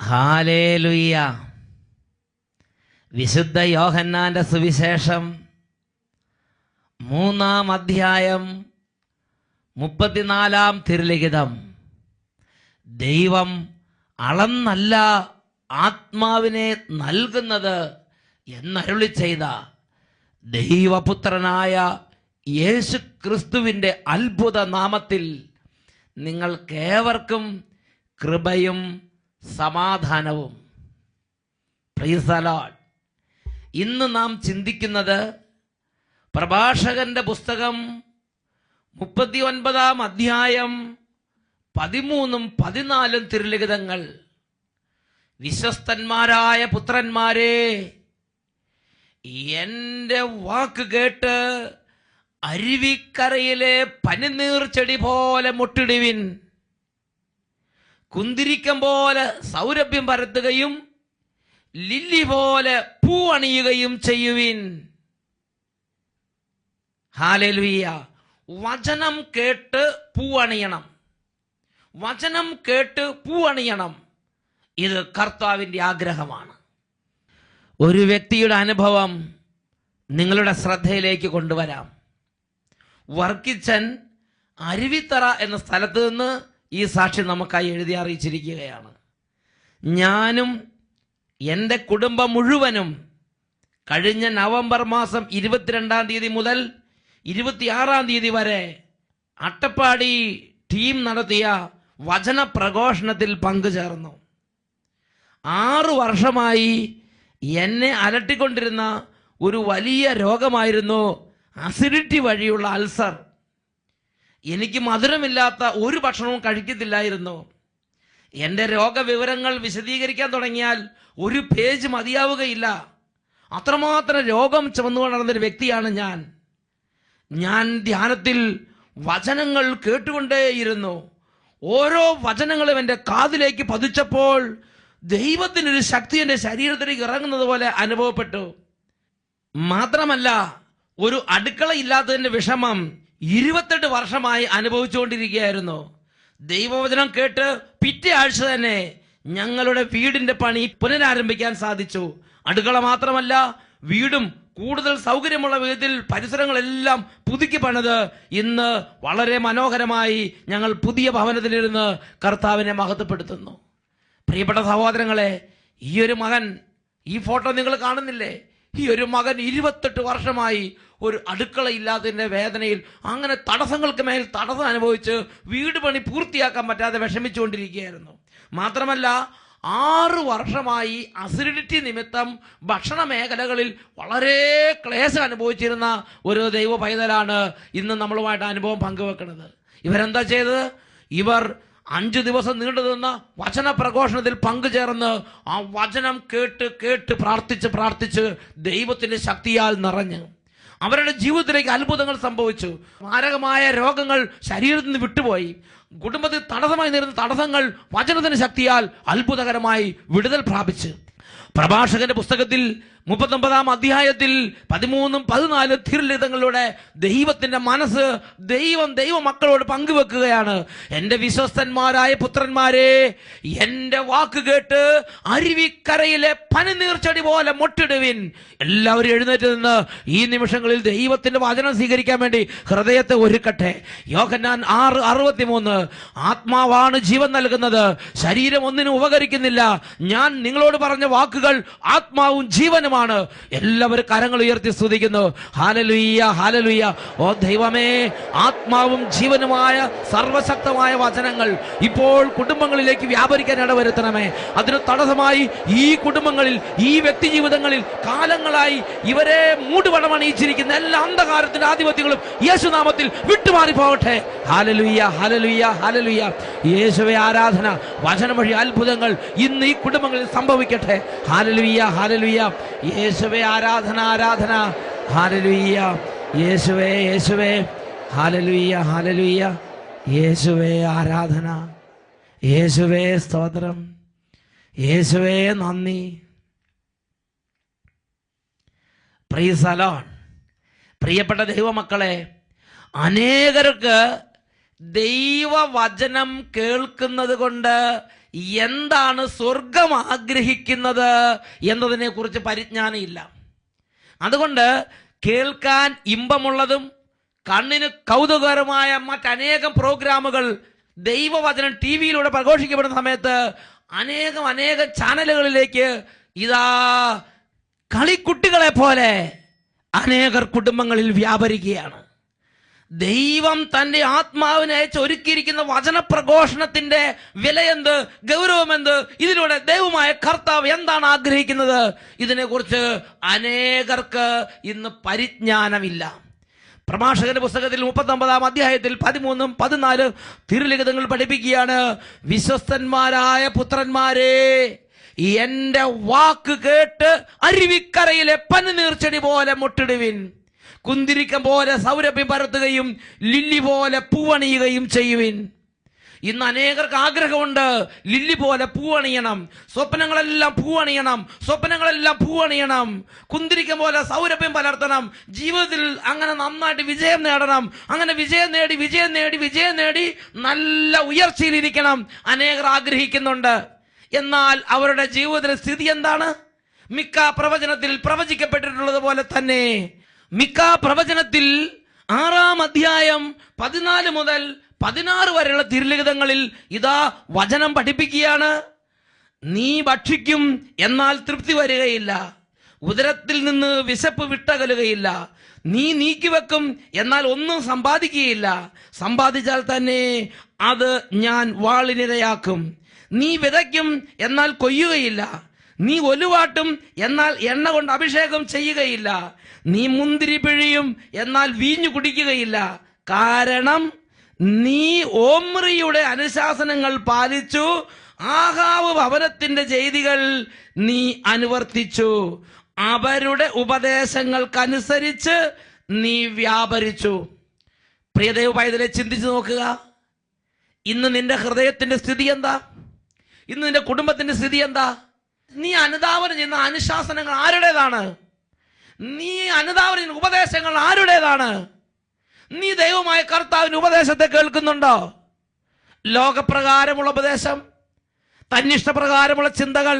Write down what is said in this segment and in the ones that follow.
Hallelujah. വിശുദ്ധ യോഹന്നാന്റെ സുവിശേഷം 3-ാം അധ്യായം 34-ാം തിരുലിഖിതം. ദൈവം അളന്നല്ല ആത്മാവിനെ നൽകുന്നത് എന്നരുളി ചെയ്ത ദൈവപുത്രനായ യേശു ക്രിസ്തുവിൻ്റെ അത്ഭുത നാമത്തിൽ നിങ്ങൾക്കേവർക്കും കൃപയും സമാധാനവും. Praise the Lord. ഇന്ന് നാം ചിന്തിക്കുന്നത് പ്രഭാഷകന്റെ പുസ്തകം 39-ാം അധ്യായം 13-14 തിരുലിഖിതങ്ങൾ. വിശ്വസ്തന്മാരായ പുത്രന്മാരെ, എൻ്റെ വാക്ക് കേട്ട് അരുവിക്കരയിലെ പനിനീർ ചെടി പോലെ മുട്ടിടുവിൻ. കുന്തിരിക്കം പോലെ സൗരഭ്യം പരത്തുകയും ലില്ലി പോലെ പൂ അണിയുകയും ചെയ്യുവിൻ. ഹല്ലേലൂയ. വചനം കേട്ട് പൂ അണിയണം. വചനം കേട്ട് പൂ അണിയണം. ഇത് കർത്താവിൻ്റെ ആഗ്രഹമാണ്. ഒരു വ്യക്തിയുടെ അനുഭവം നിങ്ങളുടെ ശ്രദ്ധയിലേക്ക് കൊണ്ടുവരാം. വർക്കിച്ചൻ അരുവിത്തറ എന്ന സ്ഥലത്ത് നിന്ന് ഈ സാക്ഷി നമുക്കായി എഴുതി അറിയിച്ചിരിക്കുകയാണ്. ഞാനും എൻ്റെ കുടുംബം മുഴുവനും കഴിഞ്ഞ നവംബർ മാസം 22-ാം തീയതി മുതൽ 26-ാം തീയതി വരെ അട്ടപ്പാടി ടീം നടത്തിയ വചന പ്രഘോഷണത്തിൽ പങ്കുചേർന്നു. 6 വർഷമായി എന്നെ അലട്ടിക്കൊണ്ടിരുന്ന ഒരു വലിയ രോഗമായിരുന്നു അസിഡിറ്റി വഴിയുള്ള അൾസർ. എനിക്ക് മധുരമില്ലാത്ത ഒരു ഭക്ഷണവും കഴിക്കത്തില്ലായിരുന്നു. എൻ്റെ രോഗവിവരങ്ങൾ വിശദീകരിക്കാൻ തുടങ്ങിയാൽ ഒരു പേജ് മതിയാവുകയില്ല. അത്രമാത്രം രോഗം ചുമന്നു നടന്നൊരു വ്യക്തിയാണ് ഞാൻ. ധ്യാനത്തിൽ വചനങ്ങൾ കേട്ടുകൊണ്ടേയിരുന്നു. ഓരോ വചനങ്ങളും എൻ്റെ കാതിലേക്ക് പതിച്ചപ്പോൾ ദൈവത്തിനൊരു ശക്തി എൻ്റെ ശരീരത്തിലേക്ക് ഇറങ്ങുന്നത് പോലെ അനുഭവപ്പെട്ടു. മാത്രമല്ല, ഒരു അടുക്കള ഇല്ലാത്തതിൻ്റെ വിഷമം 28 വർഷമായി അനുഭവിച്ചുകൊണ്ടിരിക്കുകയായിരുന്നു. ദൈവവചനം കേട്ട് പിറ്റേ ആഴ്ച തന്നെ ഞങ്ങളുടെ വീടിൻ്റെ പണി പുനരാരംഭിക്കാൻ സാധിച്ചു. അടുക്കള മാത്രമല്ല, വീടും കൂടുതൽ സൗകര്യമുള്ള വിധത്തിൽ പരിസരങ്ങളെല്ലാം പുതുക്കി പണിത് ഇന്ന് വളരെ മനോഹരമായി ഞങ്ങൾ പുതിയ ഭവനത്തിലിരുന്ന് കർത്താവിനെ മഹത്വപ്പെടുത്തുന്നു. പ്രിയപ്പെട്ട സഹോദരങ്ങളെ, ഈ ഒരു മകൻ, ഈ ഫോട്ടോ നിങ്ങൾ കാണുന്നില്ലേ? ഈ ഒരു മകൻ 28 വർഷമായി ഒരു അടുക്കള ഇല്ലാത്തതിൻ്റെ വേദനയിൽ, അങ്ങനെ തടസ്സങ്ങൾക്ക് മേൽ തടസ്സം അനുഭവിച്ച് വീട് പണി പൂർത്തിയാക്കാൻ പറ്റാതെ വിഷമിച്ചുകൊണ്ടിരിക്കുകയായിരുന്നു. മാത്രമല്ല, 6 വർഷമായി അസിഡിറ്റി നിമിത്തം ഭക്ഷണ മേഖലകളിൽ വളരെ ക്ലേശം അനുഭവിച്ചിരുന്ന ഒരു ദൈവ പൈതലാണ് ഇന്ന് നമ്മളുമായിട്ട് അനുഭവം പങ്കുവെക്കുന്നത്. ഇവരെന്താ ചെയ്തത്? ഇവർ 5 ദിവസം നീണ്ടു നിന്ന വചന പ്രഘോഷണത്തിൽ പങ്കുചേർന്ന് ആ വചനം കേട്ട് പ്രാർത്ഥിച്ച് ദൈവത്തിൻ്റെ ശക്തിയാൽ നിറഞ്ഞു. അവരുടെ ജീവിതത്തിലേക്ക് അത്ഭുതങ്ങൾ സംഭവിച്ചു. മാരകമായ രോഗങ്ങൾ ശരീരത്തിൽ നിന്ന് വിട്ടുപോയി. കുടുംബത്തിൽ തടസ്സമായി നിരുന്ന തടസ്സങ്ങൾ വചനത്തിന്റെ ശക്തിയാൽ അത്ഭുതകരമായി വിടുതൽ പ്രാപിച്ചു. പ്രഭാഷകന്റെ പുസ്തകത്തിൽ 39-ാം അധ്യായത്തിൽ 13-14 തിരുലിഖിതങ്ങളിലൂടെ ദൈവത്തിന്റെ മനസ്സ് ദൈവ മക്കളോട് പങ്കുവെക്കുകയാണ്. എൻ്റെ വിശ്വസ്തന്മാരായ പുത്രന്മാരെ, എൻ്റെ വാക്ക് കേട്ട് അരുവിക്കരയിലെ പനിനീർ ചെടി പോലെ മുട്ടിടുവിൻ. എല്ലാവരും എഴുന്നേറ്റ് നിന്ന് ഈ നിമിഷങ്ങളിൽ ദൈവത്തിന്റെ വചനം സ്വീകരിക്കാൻ വേണ്ടി ഹൃദയത്തെ ഒരുക്കട്ടെ. യോഹന്നാൻ 6:63, ആത്മാവാണ് ജീവൻ നൽകുന്നത്, ശരീരം ഒന്നിനും ഉപകരിക്കുന്നില്ല. ഞാൻ നിങ്ങളോട് പറഞ്ഞ വാക്കുകൾ ആത്മാവും ജീവനുമാണ്. എല്ലാവരും കരങ്ങൾ ഉയർത്തി സ്തുതിക്കുന്നു. Hallelujah, hallelujah. ഓ ദൈവമേ, ആത്മാവും ജീവനുമായ സർവശക്തമായ വചനങ്ങൾ ഇപ്പോൾ കുടുംബങ്ങളിലേക്ക് വ്യാപരിക്കാൻ ഇടവരുത്തണമേ. അതിന് തടസ്സമായി ഈ കുടുംബങ്ങളിൽ, ഈ വ്യക്തി ജീവിതങ്ങളിൽ കാലങ്ങളായി ഇവരെ മൂടുപടമണിയിച്ചിരിക്കുന്ന എല്ലാ അന്ധകാരത്തിന്റെ ആധിപത്യങ്ങളും യേശുനാമത്തിൽ വിട്ടുമാറി പോകട്ടെ. Hallelujah, hallelujah, hallelujah. യേശുവേ ആരാധന. വചനം വഴി അത്ഭുതങ്ങൾ ഇന്ന് ഈ കുടുംബങ്ങളിൽ സംഭവിക്കട്ടെ. Hallelujah, hallelujah. യേശുവേ ആരാധന, ആരാധന. ഹല്ലേലൂയ. യേശുവേ, യേശുവേ. Hallelujah, hallelujah. യേശുവേ ആരാധന. യേശുവേ സ്തോത്രം. യേശുവേ നന്ദി. Praise the Lord. പ്രിയപ്പെട്ട ദൈവമക്കളെ, അനേകർക്ക് ദൈവവചനം കേൾക്കുന്നത് കൊണ്ട് എന്താണ് സ്വർഗം ആഗ്രഹിക്കുന്നത് എന്നതിനെ കുറിച്ച് പരിജ്ഞാനം ഇല്ല. അതുകൊണ്ട് കേൾക്കാൻ ഇമ്പമുള്ളതും കണ്ണിന് കൗതുകകരമായ മറ്റനേകം പ്രോഗ്രാമുകൾ ദൈവവചനം ടി വിയിലൂടെ പ്രഘോഷിക്കപ്പെടുന്ന സമയത്ത് അനേകം ചാനലുകളിലേക്ക് ഇതാ കളിക്കുട്ടികളെ പോലെ അനേകർ കുടുംബങ്ങളിൽ വ്യാപരിക്കുകയാണ്. ദൈവം തൻ്റെ ആത്മാവിനെ അയച്ച് ഒരുക്കിയിരിക്കുന്ന വചനപ്രഘോഷണത്തിന്റെ വിലയെന്ത്, ഗൗരവമെന്ത്, ഇതിലൂടെ ദൈവമായ കർത്താവ് എന്താണ് ആഗ്രഹിക്കുന്നത്, ഇതിനെക്കുറിച്ച് അനേകർക്ക് ഇന്ന് പരിജ്ഞാനമില്ല. പ്രഭാഷകന്റെ പുസ്തകത്തിൽ 39-ാം അധ്യായത്തിൽ 13-14 തിരുലിഖിതങ്ങൾ പഠിപ്പിക്കുകയാണ്, വിശ്വസ്തന്മാരായ പുത്രന്മാരെ, എന്റെ വാക്ക് കേട്ട് അരുവിക്കരയിലെ പനിനീർച്ചെടി പോലെ മുട്ടിടുവിൻ, കുന്തിരിക്കം പോലെ സൗരഭ്യം പരത്തുകയും ലില്ലി പോലെ പൂവണിയുകയും ചെയ്യുവിൻ. ഇന്ന് അനേകർക്ക് ആഗ്രഹമുണ്ട്, ലില്ലി പോലെ പൂവണിയണം, സ്വപ്നങ്ങളെല്ലാം പൂവണിയണം, കുന്തിരിക്കം പോലെ സൗരഭ്യം പലർത്തണം, ജീവിതത്തിൽ അങ്ങനെ നന്നായിട്ട് വിജയം നേടണം, അങ്ങനെ വിജയം നേടി നല്ല ഉയർച്ചയിലിരിക്കണം അനേകർ ആഗ്രഹിക്കുന്നുണ്ട്. എന്നാൽ അവരുടെ ജീവിതത്തിലെ സ്ഥിതി എന്താണ്? മിക്ക പ്രവചനത്തിൽ പ്രവചിക്കപ്പെട്ടിട്ടുള്ളത് പോലെ തന്നെ മിക്ക പ്രവചനത്തിൽ 6-ാം അധ്യായം 14 മുതൽ 16 വരെയുള്ള തിരുലിഖിതങ്ങളിൽ ഇതാ വചനം പഠിപ്പിക്കുകയാണ്, നീ ഭക്ഷിക്കും എന്നാൽ തൃപ്തി വരികയില്ല, ഉദരത്തിൽ നിന്ന് വിശപ്പ് വിട്ടകലുകയില്ല, നീ നീക്കിവെക്കും എന്നാൽ ഒന്നും സമ്പാദിക്കുകയില്ല, സമ്പാദിച്ചാൽ തന്നെ അത് ഞാൻ വാളിനിരയാക്കും, നീ വിതയ്ക്കും എന്നാൽ കൊയ്യുകയില്ല, നീ ഒലുവാട്ടും എന്നാൽ എണ്ണ കൊണ്ട് അഭിഷേകം ചെയ്യുകയില്ല, നീ മുന്തിരി പിഴിയും എന്നാൽ വീഞ്ഞു കുടിക്കുകയില്ല, കാരണം നീ ഓമ്രിയുടെ അനുശാസനങ്ങൾ പാലിച്ചു, ആഹാവ് ഭവനത്തിന്റെ ചെയ്തികൾ നീ അനുവർത്തിച്ചു, അവരുടെ ഉപദേശങ്ങൾക്കനുസരിച്ച് നീ വ്യാപരിച്ചു. പ്രിയ ദൈവപൈതലെ, ചിന്തിച്ചു നോക്കുക, ഇന്ന് നിന്റെ ഹൃദയത്തിന്റെ സ്ഥിതി എന്താ? ഇന്ന് നിന്റെ കുടുംബത്തിന്റെ സ്ഥിതി എന്താ? നീ അനുധാവനം ചെയ്യുന്ന അനുശാസനങ്ങൾ ആരുടേതാണ്? നീ അനുധാവനം ചെയ്യുന്ന ഉപദേശങ്ങൾ ആരുടേതാണ്? നീ ദൈവമായ കർത്താവിന്റെ ഉപദേശത്തെ കേൾക്കുന്നുണ്ടോ? ലോകപ്രകാരമുള്ള ഉപദേശം, തന്നിഷ്ടപ്രകാരമുള്ള ചിന്തകൾ,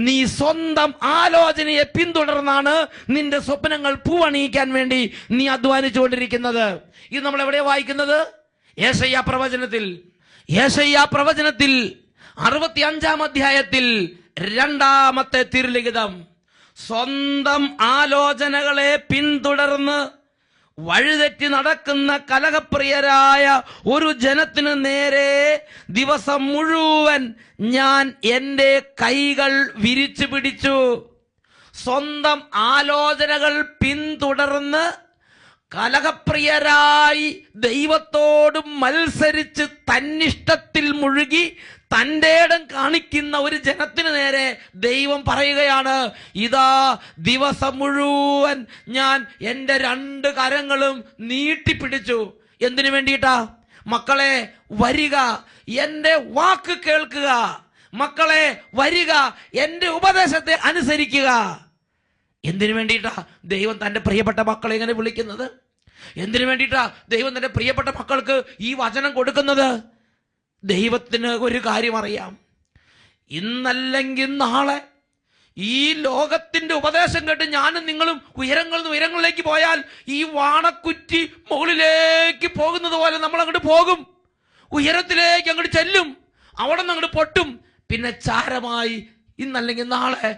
നീ സ്വന്തം ആലോചനയെ പിന്തുടർന്നാണ് നിന്റെ സ്വപ്നങ്ങൾ പൂവണിയിക്കാൻ വേണ്ടി നീ അധ്വാനിച്ചുകൊണ്ടിരിക്കുന്നത്. ഇത് നമ്മൾ എവിടെയാ വായിക്കുന്നത്? യെശയ്യാ പ്രവചനത്തിൽ 65-ാം അധ്യായത്തിൽ 2-ാമത്തെ തിരുലിഖിതം. സ്വന്തം ആലോചനകളെ പിന്തുടർന്ന് വഴിതെറ്റി നടക്കുന്ന കലഹപ്രിയരായ ഒരു ജനത്തിനു നേരെ ദിവസം മുഴുവൻ ഞാൻ എൻ്റെ കൈകൾ വിരിച്ചു പിടിച്ചു. സ്വന്തം ആലോചനകൾ പിന്തുടർന്ന് കലഹപ്രിയരായി ദൈവത്തോട് മത്സരിച്ച് തന്നിഷ്ടത്തിൽ മുഴുകി തൻ്റെ ഇടം കാണിക്കുന്ന ഒരു ജനത്തിന് നേരെ ദൈവം പറയുകയാണ്, ഇതാ ദിവസം മുഴുവൻ ഞാൻ എൻ്റെ 2 കരങ്ങളും നീട്ടിപ്പിടിച്ചു. എന്തിനു വേണ്ടിയിട്ടാ? മക്കളെ വരിക, എൻ്റെ വാക്ക് കേൾക്കുക, മക്കളെ വരിക, എൻ്റെ ഉപദേശത്തെ അനുസരിക്കുക. എന്തിനു വേണ്ടിയിട്ടാ ദൈവം തൻ്റെ പ്രിയപ്പെട്ട മക്കളെ ഇങ്ങനെ വിളിക്കുന്നത്? എന്തിനു വേണ്ടിയിട്ടാ ദൈവം തൻ്റെ പ്രിയപ്പെട്ട മക്കൾക്ക് ഈ വചനം കൊടുക്കുന്നത്? ദൈവത്തിന് ഒരു കാര്യം അറിയാം, ഇന്നല്ലെങ്കിൽ നാളെ ഈ ലോകത്തിന്റെ ഉപദേശം കേട്ട് ഞാനും നിങ്ങളും ഉയരങ്ങളിലേക്ക് പോയാൽ ഈ വാണക്കുറ്റി മുകളിലേക്ക് പോകുന്നത് പോലെ നമ്മൾ അങ്ങോട്ട് പോകും, ഉയരത്തിലേക്ക് അങ്ങോട്ട് ചെല്ലും, അവിടെ നിന്ന് അങ്ങോട്ട് പൊട്ടും, പിന്നെ ചാരമായി ഇന്നല്ലെങ്കിൽ നാളെ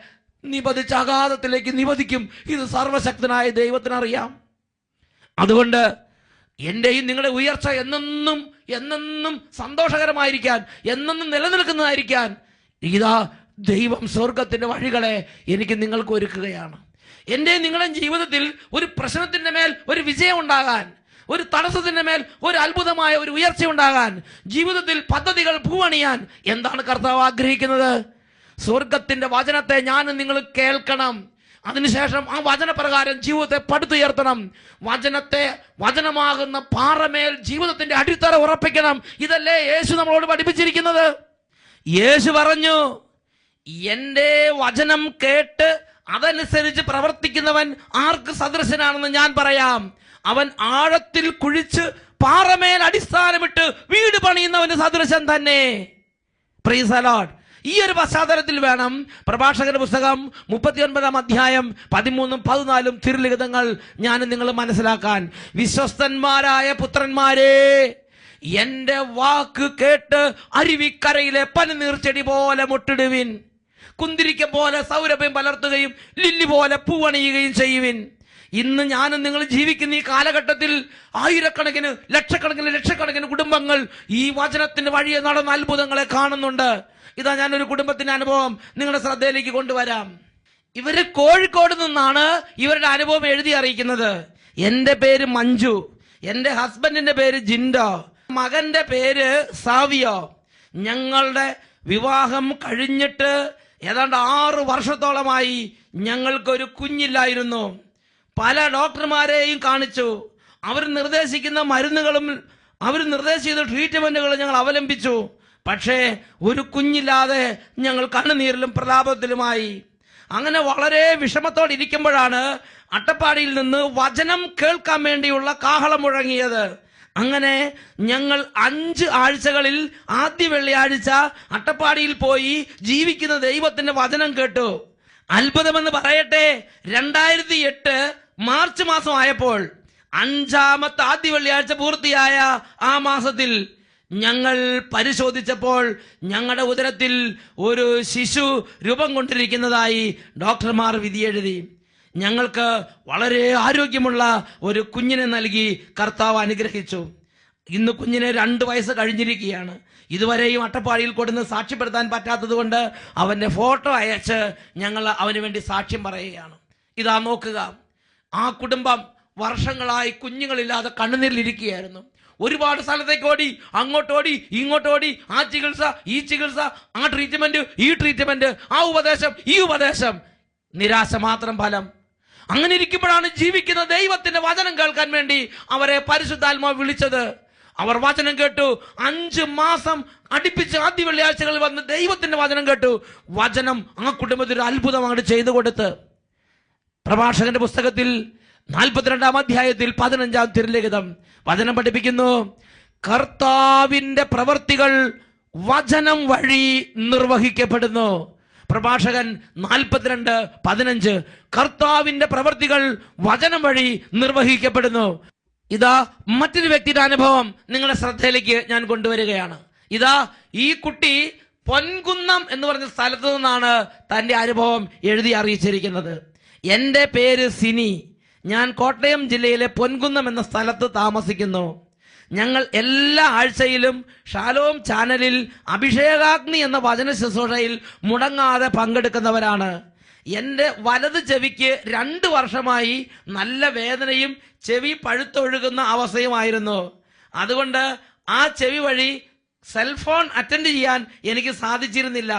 നിപതിച്ച് അഗാധത്തിലേക്ക് നിപതിക്കും. ഇത് സർവശക്തനായ ദൈവത്തിനറിയാം. അതുകൊണ്ട് എന്റെയും നിങ്ങളുടെ ഉയർച്ച എന്നെന്നും സന്തോഷകരമായിരിക്കാൻ, എന്നെന്നും നിലനിൽക്കുന്നതായിരിക്കാൻ ഇതാ ദൈവം സ്വർഗത്തിന്റെ വഴികളെ എനിക്ക് നിങ്ങൾക്ക് ഒരുക്കുകയാണ്. എൻ്റെ നിങ്ങളുടെ ജീവിതത്തിൽ ഒരു പ്രശ്നത്തിന്റെ മേൽ ഒരു വിജയം ഉണ്ടാകാൻ, ഒരു തടസ്സത്തിന്റെ മേൽ ഒരു അത്ഭുതമായ ഒരു ഉയർച്ച ഉണ്ടാകാൻ, ജീവിതത്തിൽ പദ്ധതികൾ പൂവണിയാൻ എന്താണ് കർത്താവ് ആഗ്രഹിക്കുന്നത്? സ്വർഗത്തിന്റെ വചനത്തെ ഞാനും നിങ്ങൾ കേൾക്കണം. അതിനുശേഷം ആ വചനപ്രകാരം ജീവിതത്തെ പടുത്തുയർത്തണം. വചനമാകുന്ന പാറമേൽ ജീവിതത്തിന്റെ അടിത്തറ ഉറപ്പിക്കണം. ഇതല്ലേ യേശു നമ്മളോട് പഠിപ്പിച്ചിരിക്കുന്നത്? യേശു പറഞ്ഞു, എൻ്റെ വചനം കേട്ട് അതനുസരിച്ച് പ്രവർത്തിക്കുന്നവൻ ആർക്ക് സദൃശനാണെന്ന് ഞാൻ പറയാം. അവൻ ആഴത്തിൽ കുഴിച്ച് പാറമേൽ അടിസ്ഥാനമിട്ട് വീട് പണിയുന്നവന് സദൃശൻ തന്നെ. Praise the Lord. ഈ ഒരു പശ്ചാത്തലത്തിൽ വേണം പ്രഭാഷകന്റെ പുസ്തകം 39 അധ്യായം 13, 14 തിരുലിഖിതങ്ങൾ ഞാൻ നിങ്ങൾ മനസ്സിലാക്കാൻ. വിശ്വസ്തന്മാരായ പുത്രന്മാരെ, എന്റെ വാക്ക് കേട്ട് അരുവിക്കരയിലെ പനിനീർച്ചെടി പോലെ മുട്ടിടുവിൻ. കുന്തിരിക്ക പോലെ സൗരഭ്യം പലർത്തുകയും ലില്ലി പോലെ പൂവണിയുകയും ചെയ്യുവിൻ. ഇന്ന് ഞാനും നിങ്ങൾ ജീവിക്കുന്ന ഈ കാലഘട്ടത്തിൽ ആയിരക്കണക്കിന് ലക്ഷക്കണക്കിന് കുടുംബങ്ങൾ ഈ വചനത്തിന്റെ വഴിയെ നടന്ന അത്ഭുതങ്ങളെ കാണുന്നുണ്ട്. ഇതാ ഞാനൊരു കുടുംബത്തിന്റെ അനുഭവം നിങ്ങളുടെ ശ്രദ്ധയിലേക്ക് കൊണ്ടുവരാം. ഇവര് കോഴിക്കോട് നിന്നാണ് ഇവരുടെ അനുഭവം എഴുതി അറിയിക്കുന്നത്. എന്റെ പേര് മഞ്ജു, എന്റെ ഹസ്ബൻഡിന്റെ പേര് ജിൻഡോ, മകന്റെ പേര് സാവിയോ. ഞങ്ങളുടെ വിവാഹം കഴിഞ്ഞിട്ട് ഏതാണ്ട് 6 വർഷത്തോളമായി ഞങ്ങൾക്കൊരു കുഞ്ഞില്ലായിരുന്നു. പല ഡോക്ടർമാരെയും കാണിച്ചു. അവർ നിർദ്ദേശിക്കുന്ന മരുന്നുകളും അവർ നിർദ്ദേശിക്കുന്ന ട്രീറ്റ്മെന്റുകളും ഞങ്ങൾ അവലംബിച്ചു. പക്ഷേ ഒരു കുഞ്ഞില്ലാതെ ഞങ്ങൾ കണ്ണുനീരിലും പ്രലാപത്തിലുമായി. അങ്ങനെ വളരെ വിഷമത്തോടെ ഇരിക്കുമ്പോഴാണ് അട്ടപ്പാടിയിൽ നിന്ന് വചനം കേൾക്കാൻ വേണ്ടിയുള്ള കാഹളം മുഴങ്ങിയത്. അങ്ങനെ ഞങ്ങൾ 5 ആഴ്ചകളിൽ ആദ്യ വെള്ളിയാഴ്ച അട്ടപ്പാടിയിൽ പോയി ജീവിക്കുന്ന ദൈവത്തിന്റെ വചനം കേട്ടു. അത്ഭുതമെന്ന് പറയട്ടെ, 2008 മാർച്ച് മാസം ആയപ്പോൾ 5ാമത്തെ ആദ്യ വെള്ളിയാഴ്ച പൂർത്തിയായ ആ മാസത്തിൽ ഞങ്ങൾ പരിശോധിച്ചപ്പോൾ ഞങ്ങളുടെ ഉദരത്തിൽ ഒരു ശിശു രൂപം കൊണ്ടിരിക്കുന്നതായി ഡോക്ടർമാർ വിധിയെഴുതി. ഞങ്ങൾക്ക് വളരെ ആരോഗ്യമുള്ള ഒരു കുഞ്ഞിനെ നൽകി കർത്താവ് അനുഗ്രഹിച്ചു. ഇന്ന് കുഞ്ഞിന് 2 വയസ്സ് കഴിഞ്ഞിരിക്കുകയാണ്. ഇതുവരെയും അട്ടപ്പാടിയിൽ കൊടുന്ന് സാക്ഷ്യപ്പെടുത്താൻ പറ്റാത്തത് കൊണ്ട് അവന്റെ ഫോട്ടോ അയച്ച് ഞങ്ങൾ അവന് വേണ്ടി സാക്ഷ്യം പറയുകയാണ്. ഇതാ നോക്കുക, ആ കുടുംബം വർഷങ്ങളായി കുഞ്ഞുങ്ങളില്ലാതെ കണ്ണുനീരിലിരിക്കുകയായിരുന്നു. ഒരുപാട് സ്ഥലത്തേക്ക് ഓടി, അങ്ങോട്ടോടി ഇങ്ങോട്ടോടി, ആ ചികിത്സ ഈ ചികിത്സ, ആ ട്രീറ്റ്മെന്റ് ഈ ട്രീറ്റ്മെന്റ്, ആ ഉപദേശം ഈ ഉപദേശം, നിരാശ മാത്രം ഫലം. അങ്ങനെ ഇരിക്കുമ്പോഴാണ് ജീവിക്കുന്ന ദൈവത്തിന്റെ വചനം കേൾക്കാൻ വേണ്ടി അവരെ പരിശുദ്ധാത്മാവ് വിളിച്ചത്. അവർ വചനം കേട്ടു. 5 മാസം അടുപ്പിച്ച് ആദ്യ വെള്ളിയാഴ്ചകളിൽ വന്ന് ദൈവത്തിന്റെ വചനം കേട്ടു. വചനം ആ കുടുംബത്തിൽ ഒരു അത്ഭുതം അങ്ങോട്ട് ചെയ്തു കൊടുത്ത്. പ്രഭാഷകന്റെ പുസ്തകത്തിൽ 42 അധ്യായത്തിൽ 15 തിരുലിഖിതം വചനം പഠിപ്പിക്കുന്നു, കർത്താവിന്റെ പ്രവർത്തികൾ വചനം വഴി നിർവഹിക്കപ്പെടുന്നു. പ്രഭാഷകൻ 42:15 കർത്താവിന്റെ പ്രവർത്തികൾ വചനം വഴി നിർവഹിക്കപ്പെടുന്നു. ഇതാ മറ്റൊരു വ്യക്തിയുടെ അനുഭവം നിങ്ങളുടെ ശ്രദ്ധയിലേക്ക് ഞാൻ കൊണ്ടുവരികയാണ്. ഇതാ ഈ കുട്ടി പൊൻകുന്നം എന്ന് പറഞ്ഞ സ്ഥലത്തു നിന്നാണ് തന്റെ അനുഭവം എഴുതി അറിയിച്ചിരിക്കുന്നത്. എന്റെ പേര് സിനി, ഞാൻ കോട്ടയം ജില്ലയിലെ പൊൻകുന്നം എന്ന സ്ഥലത്ത് താമസിക്കുന്നു. ഞങ്ങൾ എല്ലാ ആഴ്ചയിലും ഷാലോം ചാനലിൽ അഭിഷേകാഗ്നി എന്ന വചന ശുശ്രൂഷയിൽ മുടങ്ങാതെ പങ്കെടുക്കുന്നവരാണ്. എൻ്റെ വലത് ചെവിക്ക് 2 വർഷമായി നല്ല വേദനയും ചെവി പഴുത്തൊഴുകുന്ന അവസ്ഥയുമായിരുന്നു. അതുകൊണ്ട് ആ ചെവി വഴി സെൽഫോൺ അറ്റൻഡ് ചെയ്യാൻ എനിക്ക് സാധിച്ചിരുന്നില്ല.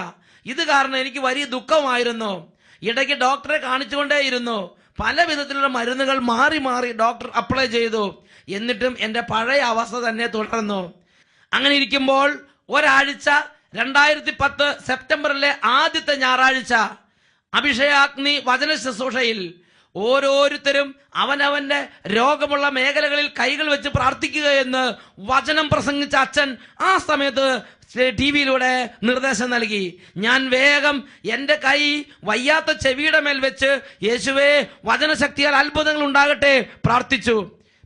ഇത് കാരണം എനിക്ക് വലിയ ദുഃഖമായിരുന്നു. ഇടയ്ക്ക് ഡോക്ടറെ കാണിച്ചുകൊണ്ടേയിരുന്നു. പല വിധത്തിലുള്ള മരുന്നുകൾ മാറി മാറി ഡോക്ടർ അപ്ലൈ ചെയ്തു. എന്നിട്ടും എൻ്റെ പഴയ അവസ്ഥ തന്നെ തുടർന്നു. അങ്ങനെ ഇരിക്കുമ്പോൾ ഒരാഴ്ച 2010 സെപ്റ്റംബറിലെ ആദ്യത്തെ ഞായറാഴ്ച അഭിഷേകാഗ്നി വചന ശുശ്രൂഷയിൽ ഓരോരുത്തരും അവനവന്റെ രോഗമുള്ള മേഖലകളിൽ കൈകൾ വെച്ച് പ്രാർത്ഥിക്കുക എന്ന് വചനം പ്രസംഗിച്ച അച്ഛൻ ആ സമയത്ത് ടിവിയിലൂടെ നിർദ്ദേശം നൽകി. ഞാൻ വേഗം എൻ്റെ കൈ വയ്യാത്ത ചെവിയുടെ മേൽ വെച്ച് യേശുവേ വചനശക്തിയാൽ അത്ഭുതങ്ങൾ ഉണ്ടാകട്ടെ പ്രാർത്ഥിച്ചു.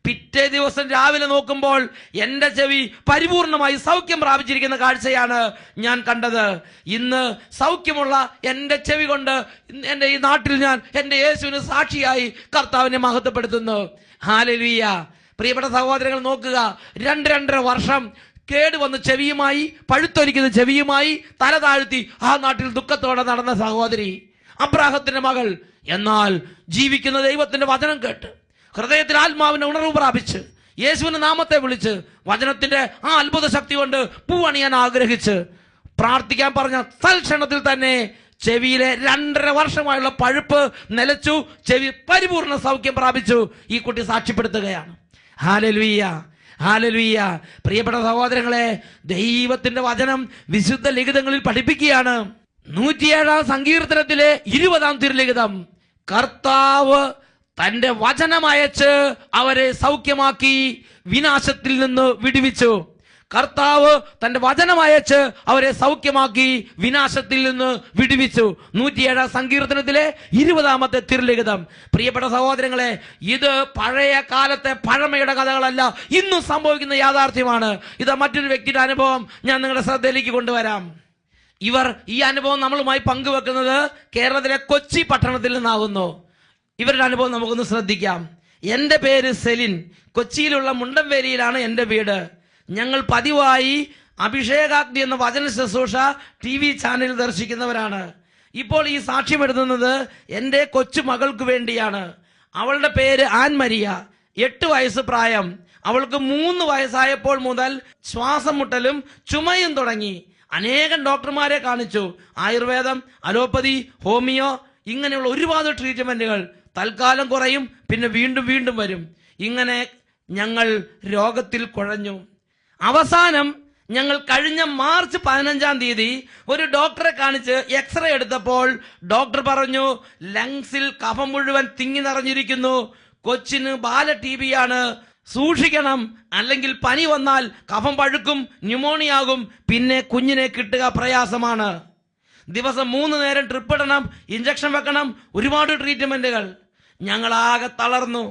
പിറ്റേ ദിവസം രാവിലെ നോക്കുമ്പോൾ എൻ്റെ ചെവി പരിപൂർണമായി സൗഖ്യം പ്രാപിച്ചിരിക്കുന്ന കാഴ്ചയാണ് ഞാൻ കണ്ടത്. ഇന്ന് സൗഖ്യമുള്ള എൻ്റെ ചെവി കൊണ്ട് എൻ്റെ ഈ നാട്ടിൽ ഞാൻ എൻ്റെ യേശുവിന് സാക്ഷിയായി കർത്താവിനെ മഹത്വപ്പെടുത്തുന്നു. ഹല്ലേലൂയ. പ്രിയപ്പെട്ട സഹോദരങ്ങൾ നോക്കുക, 2.5 വർഷം കേടുവന്ന ചെവിയുമായി, പഴുത്തൊലിക്കുന്ന ചെവിയുമായി തല താഴ്ത്തി ആ നാട്ടിൽ ദുഃഖത്തോടെ നടന്ന സഹോദരി, അബ്രാഹത്തിന്റെ മകൾ. എന്നാൽ ജീവിക്കുന്ന ദൈവത്തിന്റെ വചനം കേട്ട് ഹൃദയത്തിൽ ആത്മാവിനെ ഉണർവ് പ്രാപിച്ച് യേശുവിന്റെ നാമത്തെ വിളിച്ച് വചനത്തിന്റെ ആ അത്ഭുത ശക്തി കൊണ്ട് പൂവണിയാൻ ആഗ്രഹിച്ച് പ്രാർത്ഥിക്കാൻ പറഞ്ഞ തൽക്ഷണത്തിൽ തന്നെ ചെവിയിലെ 2.5 വർഷമായുള്ള പഴുപ്പ് നിലച്ചു. ചെവി പരിപൂർണ സൗഖ്യം പ്രാപിച്ചു. ഈ കുട്ടി സാക്ഷ്യപ്പെടുത്തുകയാണ്. Hallelujah, hallelujah. പ്രിയപ്പെട്ട സഹോദരങ്ങളെ, ദൈവത്തിന്റെ വചനം വിശുദ്ധ ലിഖിതങ്ങളിൽ പഠിപ്പിക്കുകയാണ്. 107 സങ്കീർത്തനത്തിലെ 20 തിരുലിഖിതം, കർത്താവ് തന്റെ വചനം അയച്ച് അവരെ സൗഖ്യമാക്കി വിനാശത്തിൽ നിന്ന് വിടുവിച്ചു. കർത്താവ് തന്റെ വചനം അയച്ച് അവരെ സൗഖ്യമാക്കി വിനാശത്തിൽ നിന്ന് വിടുവിച്ചു. 107 സങ്കീർത്തനത്തിലെ 20 തിരുലിഖിതം. പ്രിയപ്പെട്ട സഹോദരങ്ങളെ, ഇത് പഴയ കാലത്തെ പഴമയുടെ കഥകളല്ല, ഇന്നും സംഭവിക്കുന്ന യാഥാർത്ഥ്യമാണ്. ഇത് മറ്റൊരു വ്യക്തിയുടെ അനുഭവം ഞാൻ നിങ്ങളുടെ ശ്രദ്ധയിലേക്ക് കൊണ്ടുവരാം. ഇവർ ഈ അനുഭവം നമ്മളുമായി പങ്കുവെക്കുന്നത് കേരളത്തിലെ കൊച്ചി പട്ടണത്തിൽ നിന്നാകുന്നു. ഇവരുടെ അനുഭവം നമുക്കൊന്ന് ശ്രദ്ധിക്കാം. എൻ്റെ പേര് സെലിൻ. കൊച്ചിയിലുള്ള മുണ്ടംവേലിയിലാണ് എൻ്റെ വീട്. ഞങ്ങൾ പതിവായി അഭിഷേകാഗ്നി എന്ന വചന ശുശ്രൂഷ TV ചാനലിൽ ദർശിക്കുന്നവരാണ്. ഇപ്പോൾ ഈ സാക്ഷ്യം എഴുതുന്നത് എൻ്റെ കൊച്ചു മകൾക്ക് വേണ്ടിയാണ്. അവളുടെ പേര് ആൻമരിയ. 8 വയസ്സ് പ്രായം. അവൾക്ക് 3 വയസ്സായപ്പോൾ മുതൽ ശ്വാസം മുട്ടലും ചുമയും തുടങ്ങി. അനേകം ഡോക്ടർമാരെ കാണിച്ചു. ആയുർവേദം, അലോപ്പതി, ഹോമിയോ, ഇങ്ങനെയുള്ള ഒരുപാട് ട്രീറ്റ്മെന്റുകൾ. തൽക്കാലം കുറയും, പിന്നെ വീണ്ടും വീണ്ടും വരും. ഇങ്ങനെ ഞങ്ങൾ രോഗത്തിൽ കുഴഞ്ഞു. അവസാനം ഞങ്ങൾ കഴിഞ്ഞ മാർച്ച് 15 ഒരു ഡോക്ടറെ കാണിച്ച് എക്സ്റേ എടുത്തപ്പോൾ ഡോക്ടർ പറഞ്ഞു, ലങ്സിൽ കഫം മുഴുവൻ തിങ്ങി നിറഞ്ഞിരിക്കുന്നു, കൊച്ചിന് ബാല TB ആണ്, സൂക്ഷിക്കണം, അല്ലെങ്കിൽ പനി വന്നാൽ കഫം പഴുക്കും, ന്യൂമോണിയാകും, പിന്നെ കുഞ്ഞിനെ കിട്ടുക പ്രയാസമാണ്. ദിവസം 3 നേരം ട്രിപ്പ് ഇടണം, ഇഞ്ചക്ഷൻ വെക്കണം, ഒരുപാട് ട്രീറ്റ്മെന്റുകൾ. ഞങ്ങളാകെ തളർന്നു.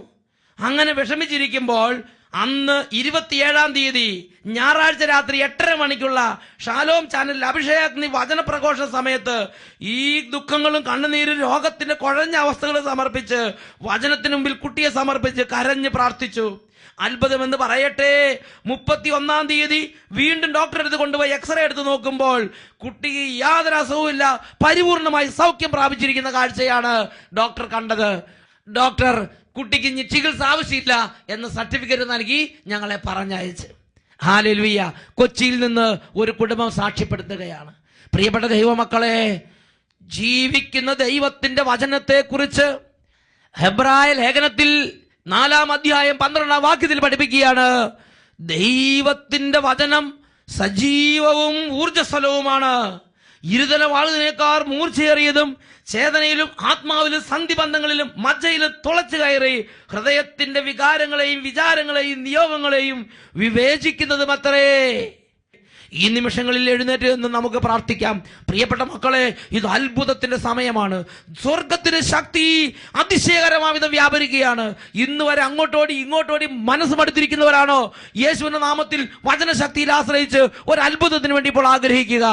അങ്ങനെ വിഷമിച്ചിരിക്കുമ്പോൾ അന്ന് 27 ഞായറാഴ്ച രാത്രി 8:30 മണിക്കുള്ള ഷാലോം ചാനലിൽ അഭിഷേകാഗ്നി വചനപ്രഘോഷ സമയത്ത് ഈ ദുഃഖങ്ങളും കണ്ണുനീരും രോഗത്തിന്റെ കുഴഞ്ഞ അവസ്ഥകൾ സമർപ്പിച്ച് വചനത്തിന് മുമ്പിൽ കുട്ടിയെ സമർപ്പിച്ച് കരഞ്ഞ് പ്രാർത്ഥിച്ചു. അത്ഭുതമെന്ന് പറയട്ടെ, 31 വീണ്ടും ഡോക്ടറെ അടുത്ത് കൊണ്ടുപോയി എക്സ്റേ എടുത്ത് നോക്കുമ്പോൾ കുട്ടിക്ക് യാതൊരു അസുഖവുമില്ല, പരിപൂർണമായി സൗഖ്യം പ്രാപിച്ചിരിക്കുന്ന കാഴ്ചയാണ് ഡോക്ടർ കണ്ടത്. ഡോക്ടർ കുട്ടിക്ക് ഇനി ചികിത്സ ആവശ്യമില്ല എന്ന് സർട്ടിഫിക്കറ്റ് നൽകി ഞങ്ങളെ പറഞ്ഞയച്ച്. ഹല്ലേലൂയ. കൊച്ചിയിൽ നിന്ന് ഒരു കുടുംബം സാക്ഷ്യപ്പെടുത്തുകയാണ്. പ്രിയപ്പെട്ട ദൈവമക്കളെ, ജീവിക്കുന്ന ദൈവത്തിന്റെ വചനത്തെ കുറിച്ച് ഹെബ്രായ ലേഖനത്തിൽ 4-ാം അധ്യായം 12-ാം വാക്യത്തിൽ പഠിപ്പിക്കുകയാണ്. ദൈവത്തിന്റെ വചനം സജീവവും ഊർജ്ജസ്വലവുമാണ്, ഇരുതല വാളിനേക്കാൾ മൂർച്ചയേറിയതും ചേതനയിലും ആത്മാവിലും സന്ധിബന്ധങ്ങളിലും മജ്ജയിലും തുളച്ചു കയറി ഹൃദയത്തിന്റെ വികാരങ്ങളെയും വിചാരങ്ങളെയും നിയോഗങ്ങളെയും വിവേചിക്കുന്നതും അത്രേ. ഈ നിമിഷങ്ങളിൽ എഴുന്നേറ്റ് നിന്ന് നമുക്ക് പ്രാർത്ഥിക്കാം. പ്രിയപ്പെട്ട മക്കളെ, ഇത് അത്ഭുതത്തിന്റെ സമയമാണ്. സ്വർഗത്തിന്റെ ശക്തി അതിശയകരമാവിധം വ്യാപരിക്കുകയാണ്. ഇന്ന് വരെ അങ്ങോട്ടോടി ഇങ്ങോട്ടോടി മനസ്സ് മടുത്തിരിക്കുന്നവരാണോ? യേശുവിന്റെ നാമത്തിൽ വചനശക്തിയിൽ ആശ്രയിച്ച് ഒരു അത്ഭുതത്തിന് വേണ്ടി ഇപ്പോൾ ആഗ്രഹിക്കുക.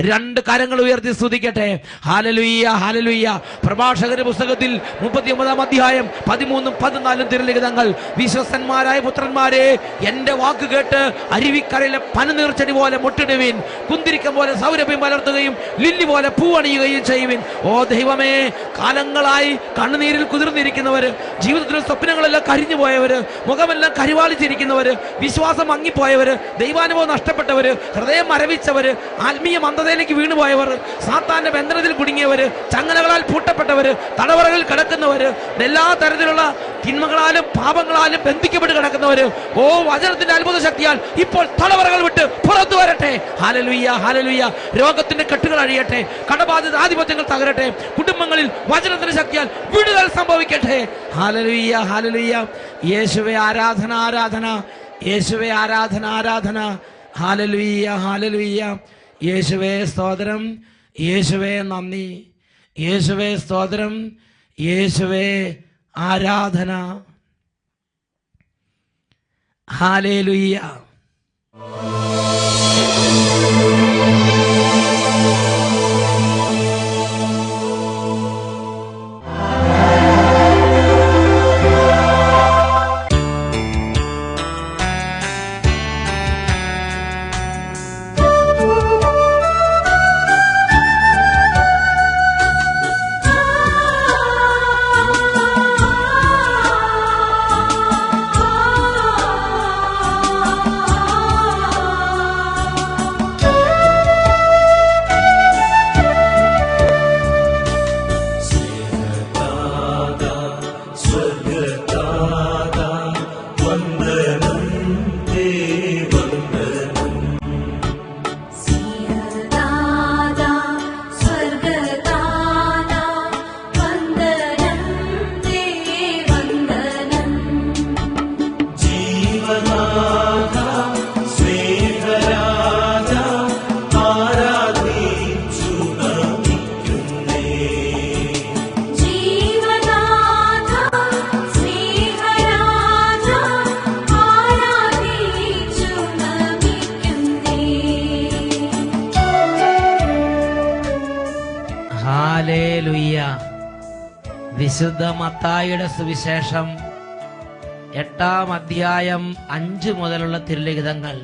2 കരങ്ങൾ ഉയർത്തി സ്തുതിക്കട്ടെ. Hallelujah, hallelujah. പ്രഭാഷകരുടെ പുസ്തകത്തിൽ 39-ാം അധ്യായം 13-ഉം 14-ഉം തിരുലിഖിതങ്ങൾ. വിശ്വസ്തന്മാരായ പുത്രന്മാരെ, എന്റെ വാക്ക് കേട്ട് അരുവിക്കരയിലെ പനിനീർച്ചെടി പോലെ മുട്ടിടുവിൻ, കുന്തിരിക്കം പോലെ സൗരഭ്യം വളർത്തുകയും ലില്ലി പോലെ പൂവണിയുകയും ചെയ്യുവിൻ. ഓ ദൈവമേ, കാലങ്ങളായി കണ്ണുനീരിൽ കുതിർന്നിരിക്കുന്നവര്, ജീവിതത്തിലെ സ്വപ്നങ്ങളെല്ലാം കരിഞ്ഞു പോയവര്, മുഖമെല്ലാം കരിവാളിച്ചിരിക്കുന്നവര്, വിശ്വാസം മങ്ങിപ്പോയവര്, ദൈവാനുഭവം നഷ്ടപ്പെട്ടവര്, ഹൃദയം മരവിച്ചവര്, ആത്മീയ മന്ദതയിലേക്ക് വീണുപോയവർ, സാത്താന്റെ ബന്ധനത്തിൽ കുടുങ്ങിയവര്, ചങ്ങലകളാൽ പൂട്ടപ്പെട്ടവര്, തടവറകളിൽ കിടക്കുന്നവര്, എല്ലാ തരത്തിലുള്ള തിന്മകളാലും പാപങ്ങളാലും ബന്ധിക്കപ്പെട്ട് കിടക്കുന്നവര്, ഓ വചനത്തിന്റെ അത്ഭുത ശക്തിയാൽ ഇപ്പോൾ തടവറകൾ വിട്ട് പുറത്തു വരട്ടെ. Hallelujah, hallelujah. രോഗത്തിന്റെ കെട്ടുകൾ അഴിയട്ടെ, കടബാധിത ആധിപത്യങ്ങൾ തകരട്ടെ, കുടുംബങ്ങളിൽ വചനത്തിന്റെ ശക്തിയാൽ വിടുതൽ സംഭവിക്കട്ടെ. Hallelujah, hallelujah. യേശുവേ ആരാധന, ആരാധന. യേശുവേ ആരാധന, ആരാധന. Hallelujah, hallelujah. യേശുവേ സ്തോത്രം, യേശുവേ നന്ദി, യേശുവേ സ്തോത്രം, യേശുവേ ആരാധന. ഹല്ലേലൂയ. Oh വിശുദ്ധ മത്തായിയുടെ സുവിശേഷം 8-ാം അധ്യായം 5 മുതലുള്ള തിരുലിഖിതങ്ങൾ.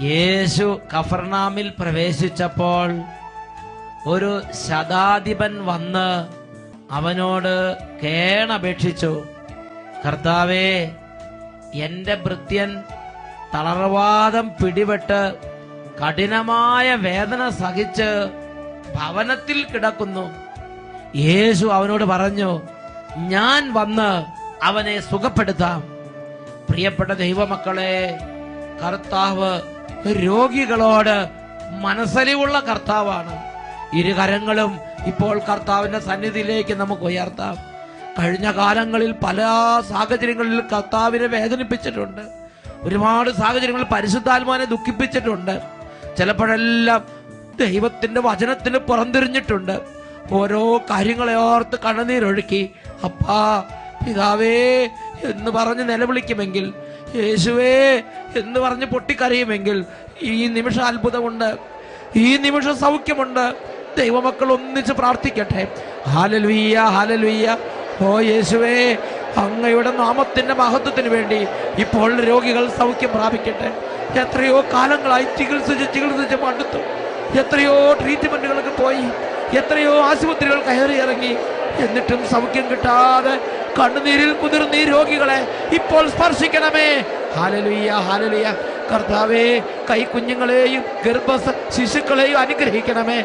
യേശു കഫർനാമിൽ പ്രവേശിച്ചപ്പോൾ ഒരു ശതാധിപൻ വന്ന് അവനോട് കേണപേക്ഷിച്ചു, കർത്താവേ, എന്റെ ഭൃത്യൻ തളർവാദം പിടിപെട്ട് കഠിനമായ വേദന സഹിച്ച് ഭവനത്തിൽ കിടക്കുന്നു. യേശു അവനോട് പറഞ്ഞു, ഞാൻ വന്ന് അവനെ സുഖപ്പെടുത്താം. പ്രിയപ്പെട്ട ദൈവമക്കളെ, കർത്താവ് രോഗികളോട് മനസ്സലിവുള്ള കർത്താവാണ്. ഇരുകരങ്ങളും ഇപ്പോൾ കർത്താവിന്റെ സന്നിധിയിലേക്ക് നമുക്ക് ഉയർത്താം. കഴിഞ്ഞ കാലങ്ങളിൽ പല സാഹചര്യങ്ങളിൽ കർത്താവിനെ വേദനിപ്പിച്ചിട്ടുണ്ട്. ഒരുപാട് സാഹചര്യങ്ങളിൽ പരിശുദ്ധാത്മാവിനെ ദുഃഖിപ്പിച്ചിട്ടുണ്ട്. ചിലപ്പോഴെല്ലാം ദൈവത്തിന്റെ വചനത്തിന് പുറംതിരിഞ്ഞിട്ടുണ്ട്. ഓരോ കാര്യങ്ങളെ ഓർത്ത് കണ്ണുനീരൊഴുക്കി അപ്പാ, പിതാവേ എന്ന് പറഞ്ഞ് നിലവിളിക്കുമെങ്കിൽ, യേശുവേ എന്ന് പറഞ്ഞ് പൊട്ടിക്കരയുമെങ്കിൽ ഈ നിമിഷം അത്ഭുതമുണ്ട്, ഈ നിമിഷം സൗഖ്യമുണ്ട്. ദൈവമക്കൾ ഒന്നിച്ച് പ്രാർത്ഥിക്കട്ടെ. Hallelujah, hallelujah. ഓ യേശുവേ, അങ്ങയുടെ നാമത്തിന്റെ മഹത്വത്തിന് വേണ്ടി ഇപ്പോൾ രോഗികൾ സൗഖ്യം പ്രാപിക്കട്ടെ. എത്രയോ കാലങ്ങളായി ചികിത്സിച്ച് മടുത്തു. എത്രയോ ട്രീറ്റ്മെന്റുകൾക്ക് പോയി, എത്രയോ ആശുപത്രികൾ കയറി ഇറങ്ങി, എന്നിട്ടും സൗഖ്യം കിട്ടാതെ കണ്ണുനീരിൽ കുതിർന്ന ഈ രോഗികളെ ഇപ്പോൾ സ്പർശിക്കണമേ. Hallelujah, hallelujah. കർത്താവേ, കൈക്കുഞ്ഞുങ്ങളെയും ഗർഭ ശിശുക്കളെയും അനുഗ്രഹിക്കണമേ.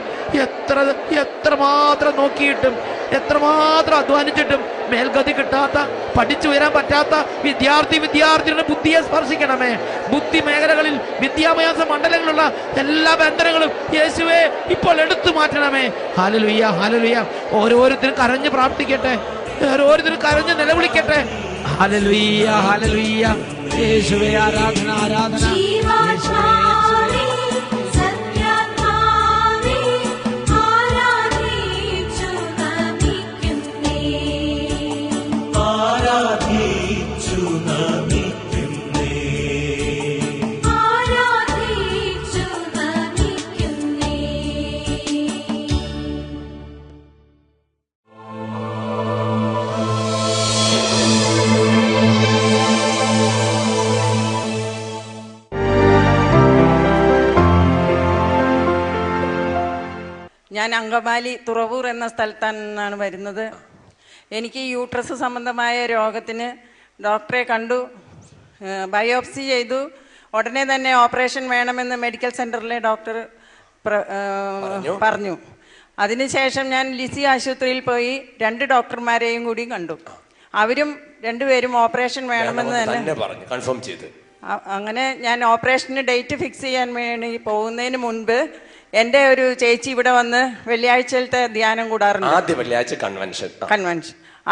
എത്രമാത്രം നോക്കിയിട്ടും എത്രമാത്രം അധ്വാനിച്ചിട്ടും മേൽഗതി കിട്ടാത്ത, പഠിച്ചു വരാൻ പറ്റാത്ത വിദ്യാർത്ഥിയുടെ ബുദ്ധിയെ സ്പർശിക്കണമേ. ബുദ്ധി മേഖലകളിൽ, വിദ്യാഭ്യാസ മണ്ഡലങ്ങളിലുള്ള എല്ലാ ബന്ധനങ്ങളും യേശുവേ ഇപ്പോൾ എടുത്തു മാറ്റണമേ. Hallelujah, hallelujah. ഓരോരുത്തരും കരഞ്ഞ് പ്രാർത്ഥിക്കട്ടെ, ഓരോരുത്തരും കരഞ്ഞ് നിലവിളിക്കട്ടെ. Hallelujah, hallelujah. യേശുവേ, ആരാധന, ആരാധന. ഞാൻ അങ്കമാലി തുറവൂർ എന്ന സ്ഥലത്താണ് നിന്നാണ് വരുന്നത്. എനിക്ക് യൂട്രസ് സംബന്ധമായ രോഗത്തിന് ഡോക്ടറെ കണ്ടു, ബയോപ്സി ചെയ്തു. ഉടനെ തന്നെ ഓപ്പറേഷൻ വേണമെന്ന് മെഡിക്കൽ സെൻ്ററിലെ ഡോക്ടർ പറഞ്ഞു. അതിനുശേഷം ഞാൻ ലിസി ആശുപത്രിയിൽ പോയി 2 ഡോക്ടർമാരെയും കൂടി കണ്ടു. അവരും രണ്ടുപേരും ഓപ്പറേഷൻ വേണമെന്ന് തന്നെ കൺഫേം ചെയ്തു. അങ്ങനെ ഞാൻ ഓപ്പറേഷന് ഡേറ്റ് ഫിക്സ് ചെയ്യാൻ വേണ്ടി പോകുന്നതിന് മുൻപ് എൻ്റെ ഒരു ചേച്ചി ഇവിടെ വന്ന് വെള്ളിയാഴ്ചയിലത്തെ ധ്യാനം കൂടാറുണ്ട്. ആദ്യ വെള്ളിയാഴ്ച കൺവെൻഷൻ.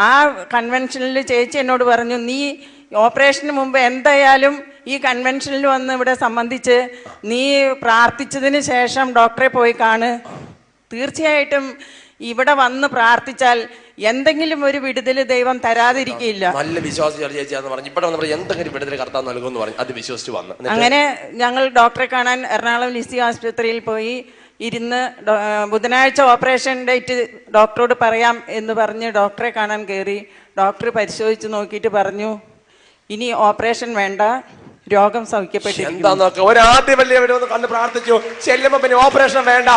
ആ കൺവെൻഷനിൽ ചേച്ചി എന്നോട് പറഞ്ഞു, നീ ഓപ്പറേഷന് മുമ്പ് എന്തായാലും ഈ കൺവെൻഷനിൽ വന്ന് ഇവിടെ സംബന്ധിച്ച് നീ പ്രാർത്ഥിച്ചതിന് ശേഷം ഡോക്ടറെ പോയി കാണ്. തീർച്ചയായിട്ടും ഇവിടെ വന്ന് പ്രാർത്ഥിച്ചാൽ എന്തെങ്കിലും ഒരു വിടുതൽ ദൈവം തരാതിരിക്കില്ല. നല്ല വിശ്വാസം. അങ്ങനെ ഞങ്ങൾ ഡോക്ടറെ കാണാൻ എറണാകുളം ലിസി ആശുപത്രിയിൽ പോയി ഇരുന്ന് ബുധനാഴ്ച ഓപ്പറേഷൻ ഡേറ്റ് ഡോക്ടറോട് പറയാം എന്ന് പറഞ്ഞ് ഡോക്ടറെ കാണാൻ കയറി. ഡോക്ടർ പരിശോധിച്ച് നോക്കിയിട്ട് പറഞ്ഞു, ഇനി ഓപ്പറേഷൻ വേണ്ട, രോഗം സൗഖ്യപ്പെട്ടിരിക്കുന്നു. ഓപ്പറേഷൻ വേണ്ട.